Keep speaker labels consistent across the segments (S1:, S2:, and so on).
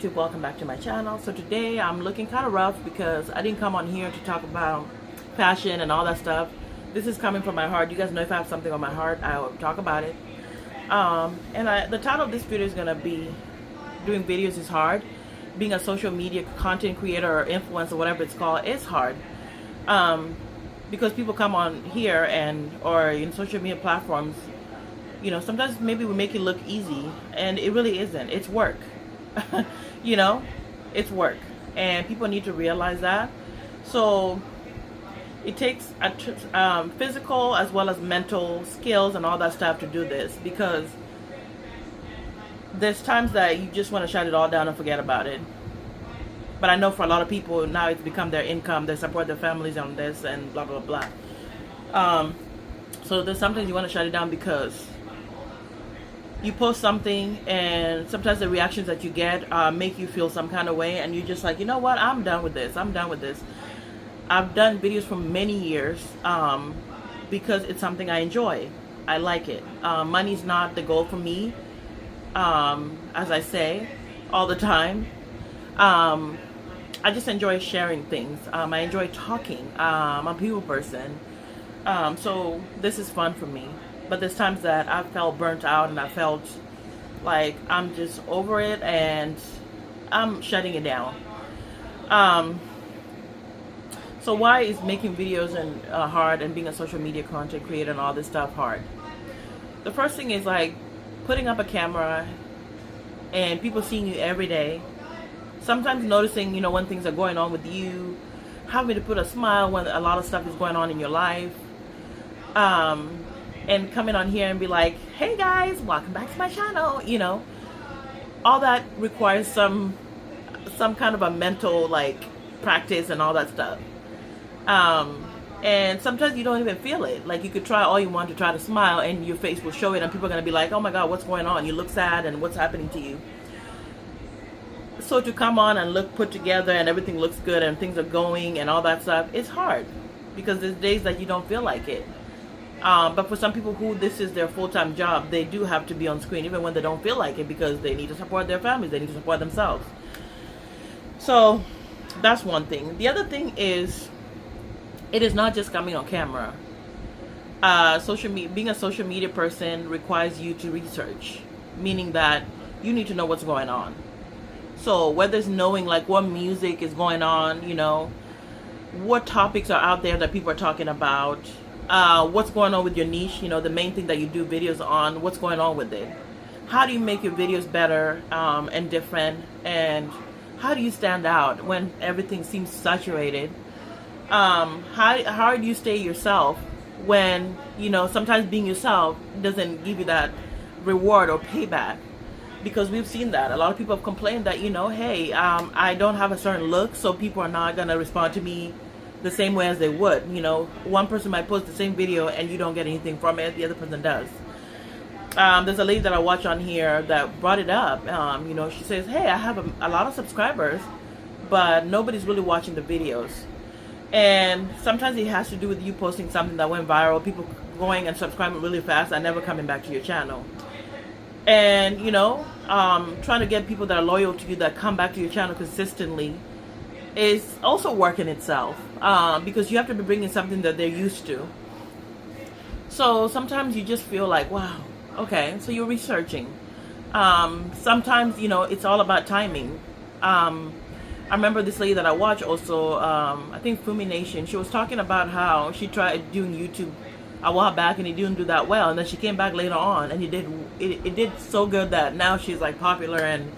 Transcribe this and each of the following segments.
S1: YouTube, welcome back to my channel. So today I'm looking kind of rough because I didn't come on here to talk about fashion and all that stuff. This is coming from my heart. You guys know if I have something on my heart, I'll talk about it. The title of this video is going to be doing videos is hard. Being a social media content creator or influencer, whatever it's called, is hard. Because people come on here or in social media platforms, you know, sometimes maybe we make it look easy, and it really isn't. It's work. You know, it's work, and people need to realize that. So it takes physical as well as mental skills and all that stuff to do this, because there's times that you just want to shut it all down and forget about it. But I know for a lot of people now it's become their income. They support their families on this and blah blah blah. So there's sometimes you want to shut it down because you post something and sometimes the reactions that you get make you feel some kind of way, and you're just like, you know what, I'm done with this. I'm done with this. I've done videos for many years because it's something I enjoy. I like it. Money's not the goal for me, as I say all the time. I just enjoy sharing things. I enjoy talking. I'm a people person. So this is fun for me. But there's times that I felt burnt out and I felt like I'm just over it and I'm shutting it down. So why is making videos and hard, and being a social media content creator and all this stuff hard? The first thing is like putting up a camera and people seeing you every day. Sometimes noticing, you know, when things are going on with you, having to put a smile when a lot of stuff is going on in your life. And coming on here and be like, hey guys, welcome back to my channel. You know, all that requires some kind of a mental like practice and all that stuff. And sometimes you don't even feel it. Like you could try all you want to try to smile and your face will show it, and people are going to be like, oh my God, what's going on? You look sad, and what's happening to you? So to come on and look put together and everything looks good and things are going and all that stuff, it's hard because there's days that you don't feel like it. But for some people who this is their full-time job, they do have to be on screen even when they don't feel like it, because they need to support their families, they need to support themselves. So that's one thing. The other thing is, it is not just coming on camera. Being a social media person requires you to research, meaning that you need to know what's going on. So whether it's knowing like what music is going on, you know, what topics are out there that people are talking about, what's going on with your niche, you know, the main thing that you do videos on, what's going on with it. How do you make your videos better and different, and how do you stand out when everything seems saturated? How do you stay yourself when, you know, sometimes being yourself doesn't give you that reward or payback? Because we've seen that. A lot of people have complained that, you know, hey, I don't have a certain look, so people are not going to respond to me the same way as they would. You know, one person might post the same video and you don't get anything from it, the other person does. There's a lady that I watch on here that brought it up. You know, she says, hey, I have a lot of subscribers, but nobody's really watching the videos. And sometimes it has to do with you posting something that went viral, people going and subscribing really fast and never coming back to your channel. And, you know, trying to get people that are loyal to you, that come back to your channel consistently, is also work in itself, because you have to be bringing something that they're used to. So sometimes you just feel like, wow, okay, so you're researching. Sometimes, you know, it's all about timing. I remember this lady that I watch also, I think Fumi Nation, she was talking about how she tried doing YouTube a while back and it didn't do that well, and then she came back later on and it did so good that now she's like popular and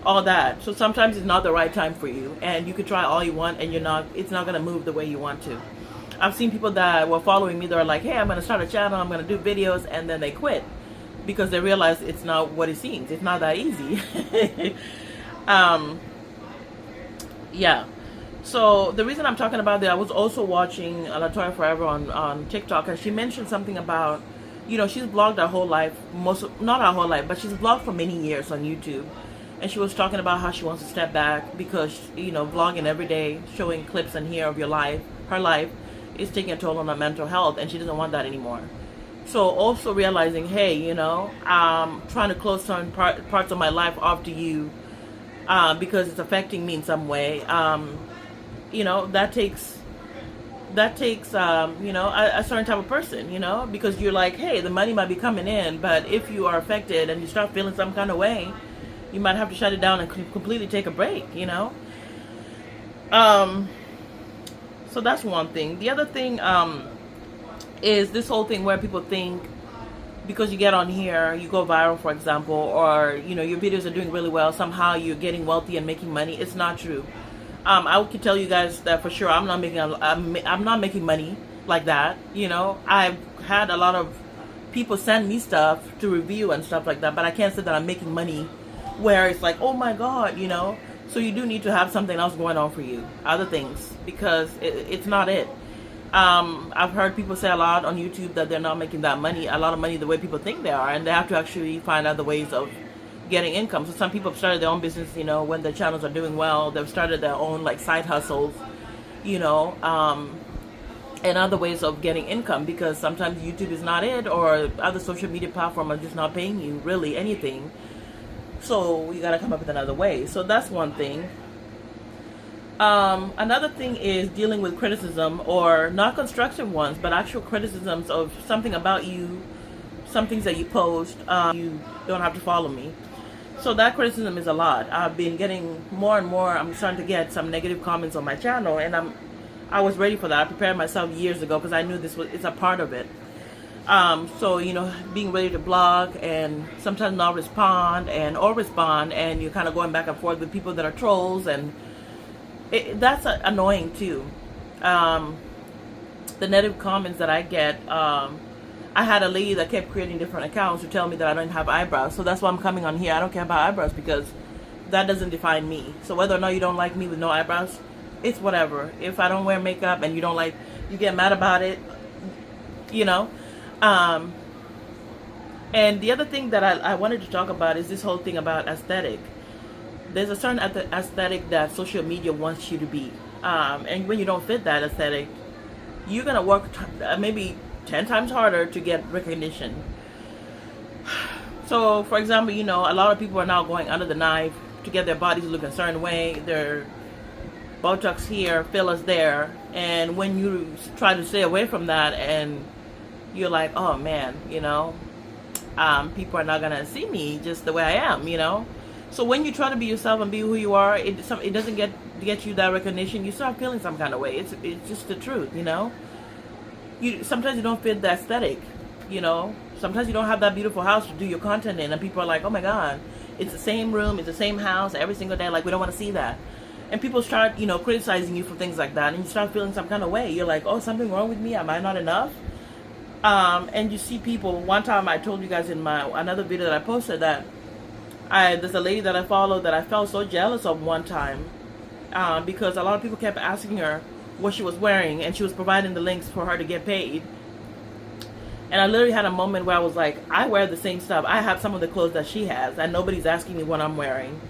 S1: all that. So sometimes it's not the right time for you, and you could try all you want and it's not going to move the way you want to. I've seen people that were following me that are like, hey, I'm going to start a channel, I'm going to do videos, and then they quit because they realize it's not what it seems. It's not that easy. Yeah. So the reason I'm talking about that, I was also watching Latoya Forever on TikTok, and she mentioned something about, you know, she's blogged her whole life, not her whole life, but she's blogged for many years on YouTube. And she was talking about how she wants to step back because, you know, vlogging every day, showing clips in here of your life, her life, is taking a toll on her mental health, and she doesn't want that anymore. So also realizing, hey, you know, trying to close certain parts of my life off to you because it's affecting me in some way. You know, that takes a certain type of person, you know, because you're like, hey, the money might be coming in, but if you are affected and you start feeling some kind of way, you might have to shut it down and completely take a break, you know. So that's one thing. The other thing is this whole thing where people think because you get on here, you go viral, for example, or you know your videos are doing really well, somehow you're getting wealthy and making money. It's not true. I can tell you guys that for sure. I'm not making money like that. You know, I've had a lot of people send me stuff to review and stuff like that, but I can't say that I'm making money where it's like, oh my God, you know. So you do need to have something else going on for you, other things, because it's not it. I've heard people say a lot on YouTube that they're not making that money, a lot of money the way people think they are, and they have to actually find other ways of getting income. So some people have started their own business, you know, when their channels are doing well, they've started their own like side hustles, you know, and other ways of getting income, because sometimes YouTube is not it, or other social media platforms are just not paying you really anything. So you gotta come up with another way. So that's one thing. Another thing is dealing with criticism, or not constructive ones, but actual criticisms of something about you, some things that you post. You don't have to follow me. So that criticism is a lot. I've been getting more and more. I'm starting to get some negative comments on my channel, and I was ready for that. I prepared myself years ago because I knew it's a part of it. So you know, being ready to blog and sometimes not respond or respond, and you're kind of going back and forth with people that are trolls, and that's annoying too. The negative comments that I get. I had a lady that kept creating different accounts to tell me that I don't have eyebrows. So that's why I'm coming on here. I don't care about eyebrows because that doesn't define me. So whether or not you don't like me with no eyebrows, it's whatever. If I don't wear makeup and you don't like, you get mad about it, you know. And the other thing that I wanted to talk about is this whole thing about aesthetic. There's a certain aesthetic that social media wants you to be. And when you don't fit that aesthetic, you're going to work maybe 10 times harder to get recognition. So, for example, you know, a lot of people are now going under the knife to get their bodies look a certain way. Their Botox here, fillers there. And when you try to stay away from that and you're like, oh man, you know, people are not going to see me just the way I am, you know. So when you try to be yourself and be who you are, it doesn't get you that recognition. You start feeling some kind of way. It's just the truth, you know. Sometimes you don't fit the aesthetic, you know. Sometimes you don't have that beautiful house to do your content in, and people are like, oh my God, it's the same room, it's the same house every single day, like we don't want to see that. And people start, you know, criticizing you for things like that, and you start feeling some kind of way. You're like, oh, something wrong with me? Am I not enough? And you see people. One time I told you guys in another video that I posted that there's a lady that I follow that I felt so jealous of one time, because a lot of people kept asking her what she was wearing, and she was providing the links for her to get paid. And I literally had a moment where I was like, I wear the same stuff. I have some of the clothes that she has, and nobody's asking me what I'm wearing.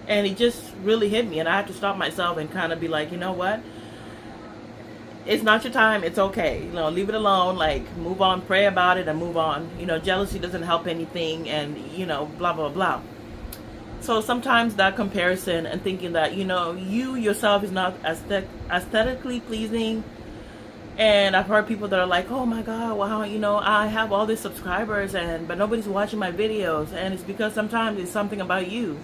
S1: And it just really hit me, and I had to stop myself and kind of be like, you know what? It's not your time. It's okay. You know, leave it alone. Like, move on, pray about it, and move on. You know, jealousy doesn't help anything, and, you know, blah, blah, blah. So sometimes that comparison and thinking that, you know, you yourself is not aesthetically pleasing. And I've heard people that are like, oh my God, wow, you know, I have all these subscribers, but nobody's watching my videos. And it's because sometimes it's something about you.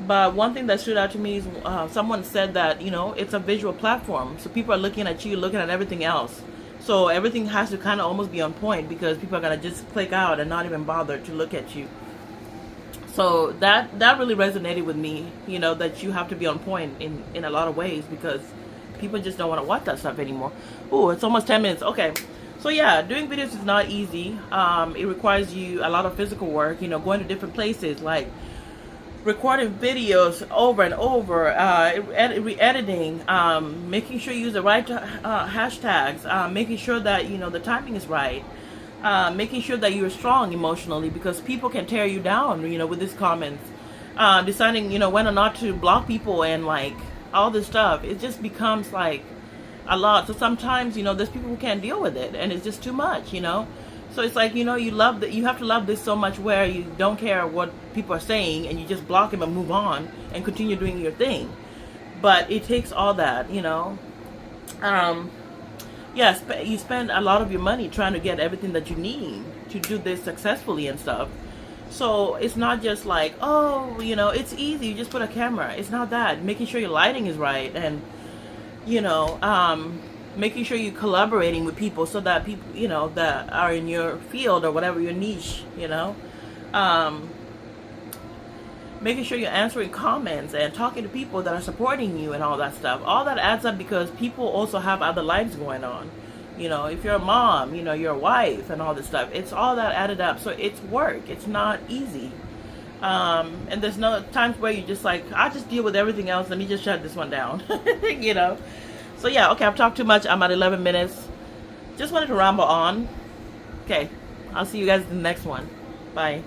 S1: But one thing that stood out to me is someone said that, you know, it's a visual platform. So people are looking at you, looking at everything else. So everything has to kind of almost be on point, because people are going to just click out and not even bother to look at you. So that really resonated with me, you know, that you have to be on point in a lot of ways, because people just don't want to watch that stuff anymore. Oh, it's almost 10 minutes. Okay. So yeah, doing videos is not easy. It requires you a lot of physical work, you know, going to different places, like recording videos over and over, editing, making sure you use the right hashtags, making sure that, you know, the timing is right. Making sure that you're strong emotionally, because people can tear you down, you know, with these comments. Deciding, you know, when or not to block people, and like all this stuff. It just becomes like a lot. So sometimes, you know, there's people who can't deal with it, and it's just too much, you know. So it's like, you know, you love that, you have to love this so much where you don't care what people are saying and you just block them and move on and continue doing your thing. But it takes all that, you know. Yeah, you spend a lot of your money trying to get everything that you need to do this successfully and stuff. So it's not just like, oh, you know, it's easy, you just put a camera. It's not that. Making sure your lighting is right, and you know, making sure you're collaborating with people so that people, you know, that are in your field or whatever, your niche, you know, making sure you're answering comments and talking to people that are supporting you and all that stuff. All that adds up because people also have other lives going on. You know, if you're a mom, you know, you're a wife and all this stuff. It's all that added up. So it's work. It's not easy. And there's no times where you're just like, I'll just deal with everything else. Let me just shut this one down, you know. So yeah, okay, I've talked too much. I'm at 11 minutes. Just wanted to ramble on. Okay, I'll see you guys in the next one. Bye.